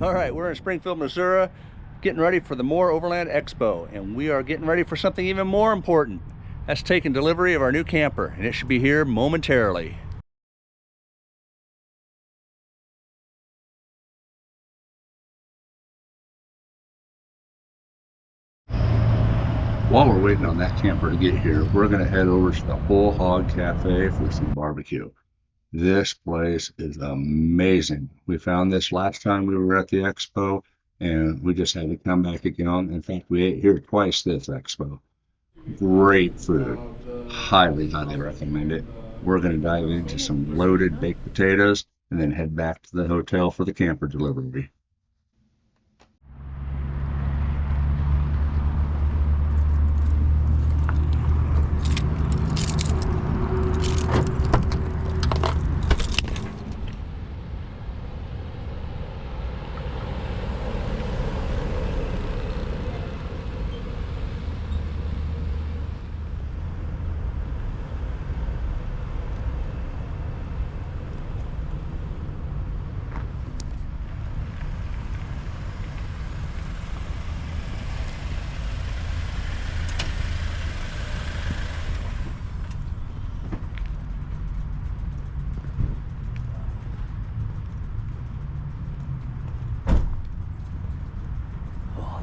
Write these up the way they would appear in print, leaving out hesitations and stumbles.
All right, we're in Springfield, Missouri, getting ready for the More Overland Expo, and we are getting ready for something even more important. That's taking delivery of our new camper, and it should be here momentarily. While we're waiting on that camper to get here, we're going to head over to the Hog Cafe for some barbecue. This place is amazing. We found this last time we were at the Expo, and we just had to come back again. In fact, we ate here twice this Expo. Great food. Highly, highly recommend it. We're going to dive into some loaded baked potatoes and then head back to the hotel for the camper delivery.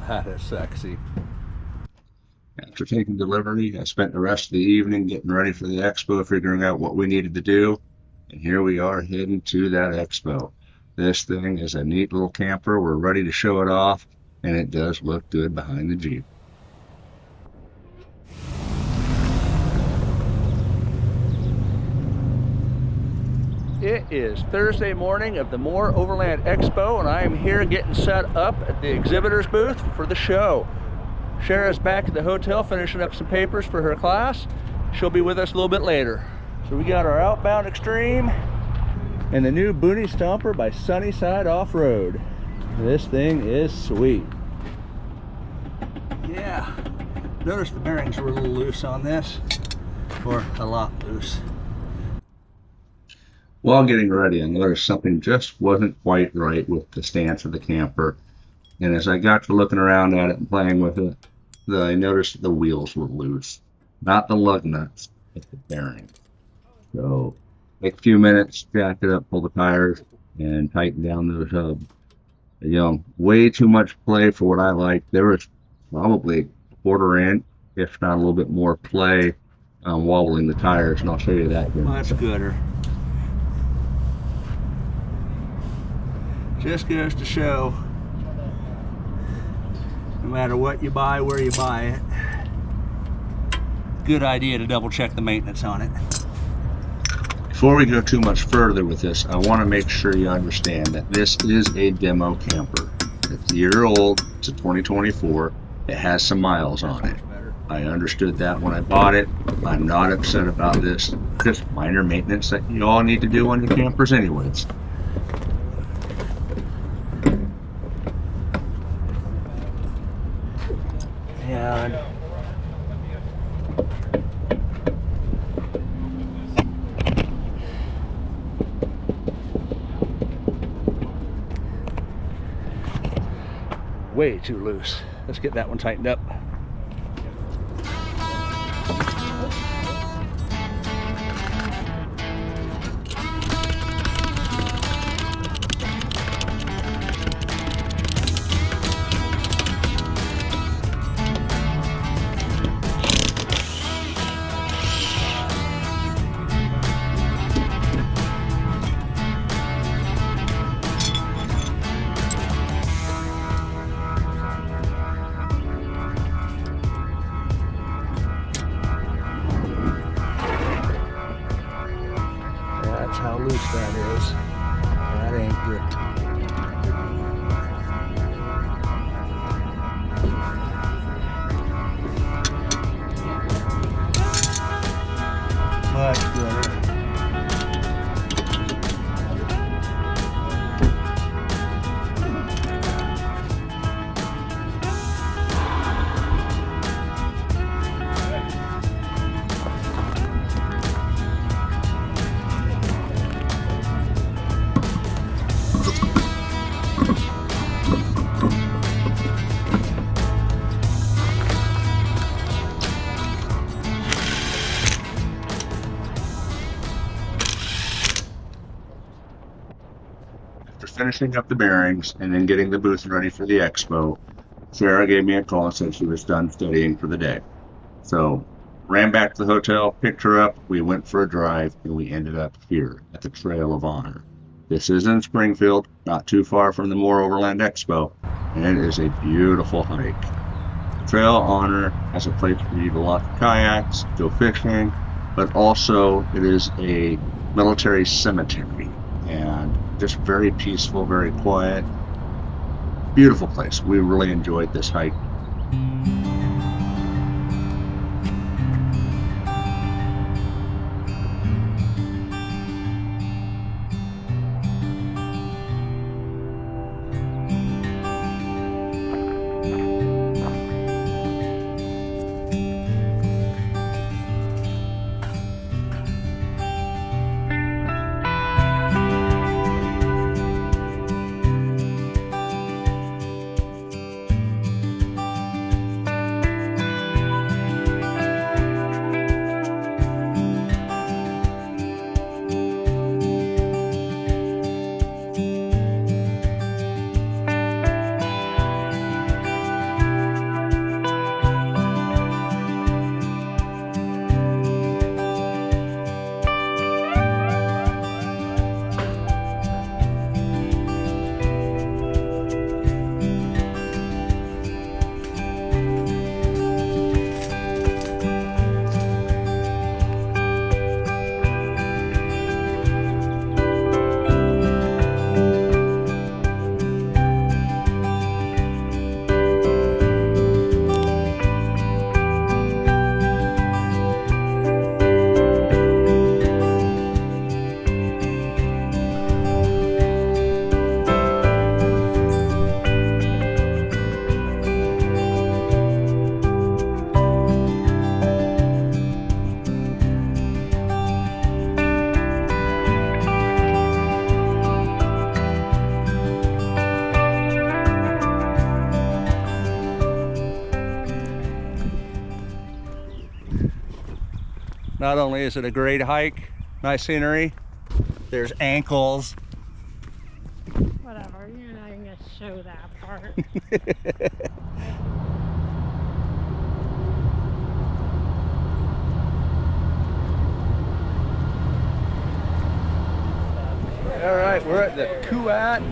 That is sexy. After taking delivery, I spent the rest of the evening getting ready for the Expo, figuring out what we needed to do. And here we are heading to that Expo. This thing is a neat little camper. We're ready to show it off, and it does look good behind the Jeep. It is Thursday morning of the More Overland Expo, and I am here getting set up at the exhibitor's booth for the show. Shara's back at the hotel finishing up some papers for her class. She'll be with us a little bit later. So we got our Outbound Extreme and the new Boonie Stomper by Sunnyside Offroad. This thing is sweet. Yeah, notice the bearings were a little loose on this, or a lot loose. While getting ready, I noticed something just wasn't quite right with the stance of the camper. And as I got to looking around at it and playing with it, I noticed the wheels were loose. Not the lug nuts, but the bearings. So, take a few minutes, jack it up, pull the tires, and tighten down those hubs. You know, way too much play for what I like. There was probably a quarter inch, if not a little bit more play, wobbling the tires, and I'll show you that here. Much gooder. Just goes to show, no matter what you buy, where you buy it, good idea to double check the maintenance on it. Before we go too much further with this, I want to make sure you understand that this is a demo camper. It's a year old, it's a 2024, it has some miles on it. I understood that when I bought it. I'm not upset about this, just minor maintenance that you all need to do on your campers anyways. And way too loose. Let's get that one tightened up. finishing up the bearings and then getting the booth ready for the expo, Sarah gave me a call and said she was done studying for the day. So ran back to the hotel, picked her up, we went for a drive, and we ended up here at the Trail of Honor. This is in Springfield, not too far from the More Overland Expo, and it is a beautiful hike. Trail of Honor has a place for you to launch kayaks, go fishing, but also it is a military cemetery and just very peaceful, very quiet. Beautiful place. We really enjoyed this hike. Not only is it a great hike, nice scenery, there's ankles. Whatever, you're not even gonna show that part. All right, we're at the Kuat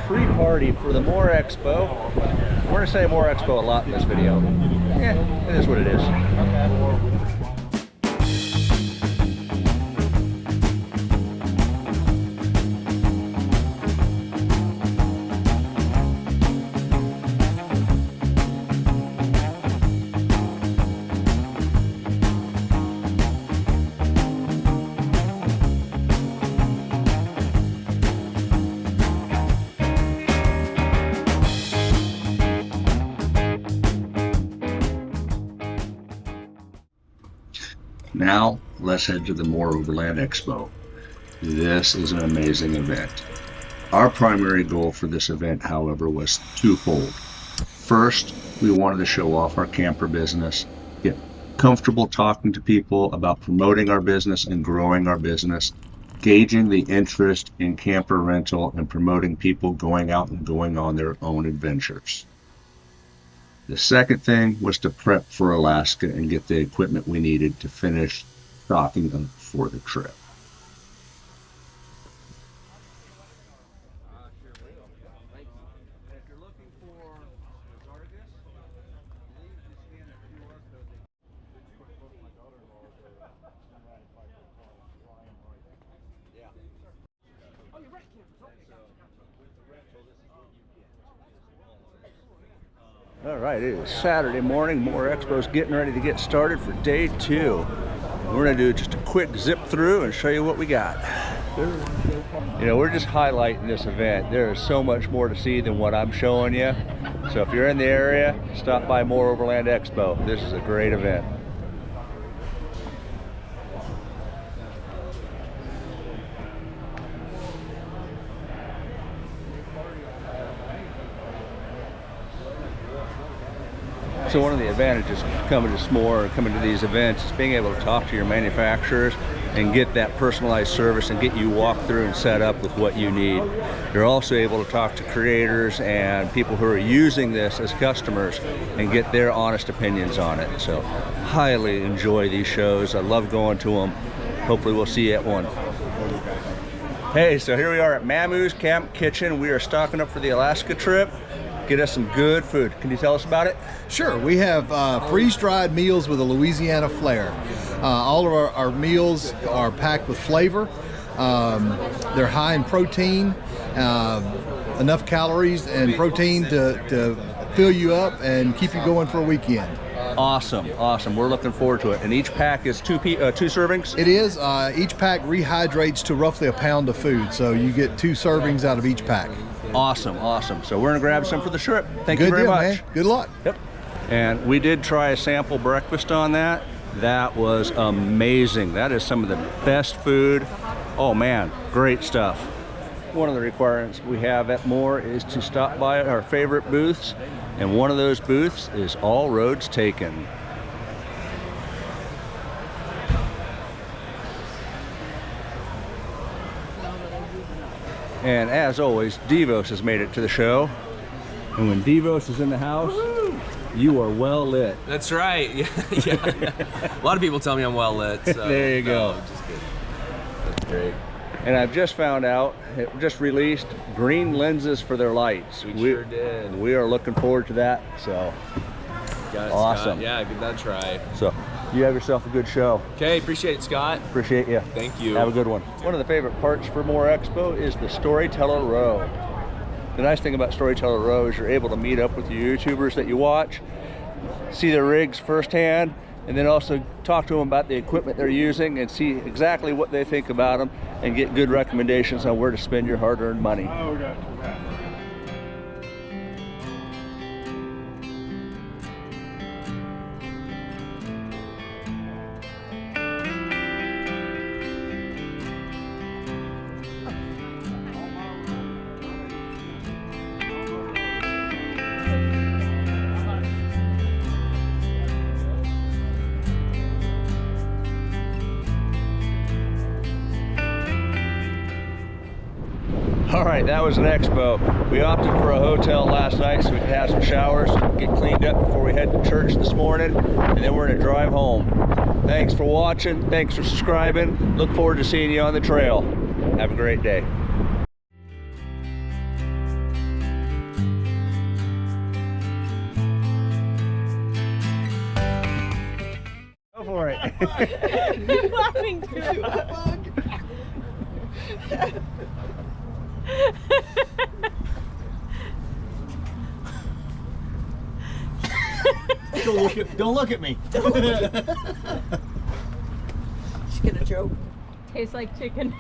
pre-party for the More Expo. We're gonna say More Expo a lot in this video. Yeah, it is what it is. Now, let's head to the More Overland Expo. This is an amazing event. Our primary goal for this event, however, was twofold. First, we wanted to show off our camper business, get comfortable talking to people about promoting our business and growing our business, gauging the interest in camper rental and promoting people going out and going on their own adventures. The second thing was to prep for Alaska and get the equipment we needed to finish stocking them for the trip. All right, it is Saturday morning. More Expos getting ready to get started for day 2. We're gonna do just a quick zip through and show you what we got. You know, we're just highlighting this event. There is so much more to see than what I'm showing you. So if you're in the area, stop by More Overland Expo. This is a great event. So one of the advantages coming to S'more, coming to these events, is being able to talk to your manufacturers and get that personalized service and get you walked through and set up with what you need. You're also able to talk to creators and people who are using this as customers and get their honest opinions on it. So highly enjoy these shows. I love going to them. Hopefully we'll see you at one. Hey, so here we are at Mamu's Camp Kitchen. We are stocking up for the Alaska trip. Get us some good food. Can you tell us about it? Sure. We have freeze-dried meals with a Louisiana flair. All of our meals are packed with flavor. They're high in protein, enough calories and protein to fill you up and keep you going for a weekend. Awesome, awesome. We're looking forward to it. And each pack is two servings? It is. Each pack rehydrates to roughly a pound of food, so you get 2 servings out of each pack. Awesome, awesome. So we're gonna grab some for the trip. Thank you Good very deal, much. man. Good luck. Yep. And we did try a sample breakfast on that. That was amazing. That is some of the best food. Oh man, great stuff. One of the requirements we have at Moore is to stop by our favorite booths, and one of those booths is All Roads Taken. And as always, Devos has made it to the show. And when Devos is in the house, you are well lit. That's right. Yeah, yeah. A lot of people tell me I'm well lit. So, there you go. no, I'm just kidding. That's great. And I've just found out, it just released green lenses for their lights. We sure did. We are looking forward to that. So Got it, awesome. Scott. Yeah, give that a try. So you have yourself a good show. Okay, appreciate it, Scott. Appreciate you. Thank you. Have a good one. One of the favorite parts for Moore Expo is the Storyteller Row. The nice thing about Storyteller Row is you're able to meet up with your YouTubers that you watch, see their rigs firsthand, and then also talk to them about the equipment they're using and see exactly what they think about them and get good recommendations on where to spend your hard-earned money. All right, that was an expo. We opted for a hotel last night so we could have some showers, get cleaned up before we head to church this morning, and then we're gonna drive home. Thanks for watching, thanks for subscribing. Look forward to seeing you on the trail. Have a great day. Go for it. You're laughing too. Don't look at me. She's gonna joke. Tastes like chicken.